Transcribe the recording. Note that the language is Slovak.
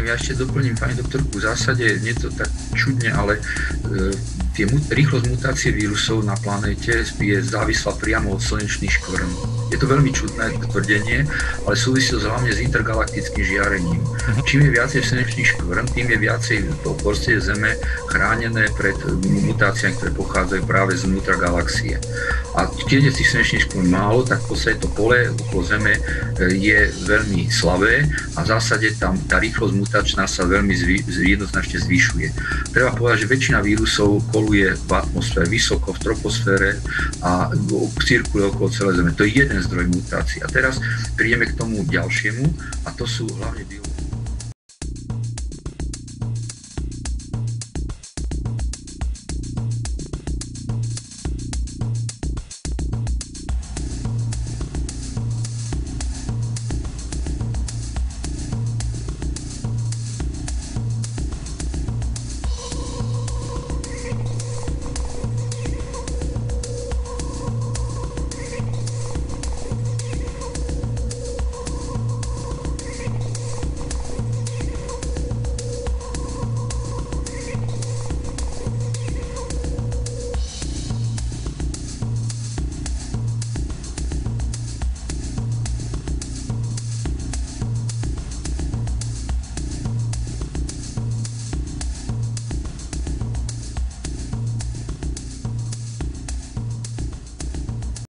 ja ešte doplním, pani doktorku, v zásade nie to tak čudne, ale rýchlosť mutácie vírusov na planéte je závislá priamo od slnečných škvrn. Je to veľmi čudné tvrdenie, ale súvisí to hlavne s intergalaktickým žiarením. Čím je viacej slnečných škvrn, tým je viacej to prostredie Zeme chránené pred mutáciami, ktoré pochádzajú práve zvnútra galaxie. A keď je tých slnečných škvrn málo, tak v podstate to pole okolo Zeme je veľmi slabé a v zásade tam tá rýchlosť mutačná sa veľmi jednoznačne zvyšuje. Treba povedať, že väčšina vírusov koluje v atmosfére, vysoko v troposfére a cirkuluje okolo celej Zeme. To je jeden zdroj mutácií. A teraz prídeme k tomu ďalšiemu a to sú hlavne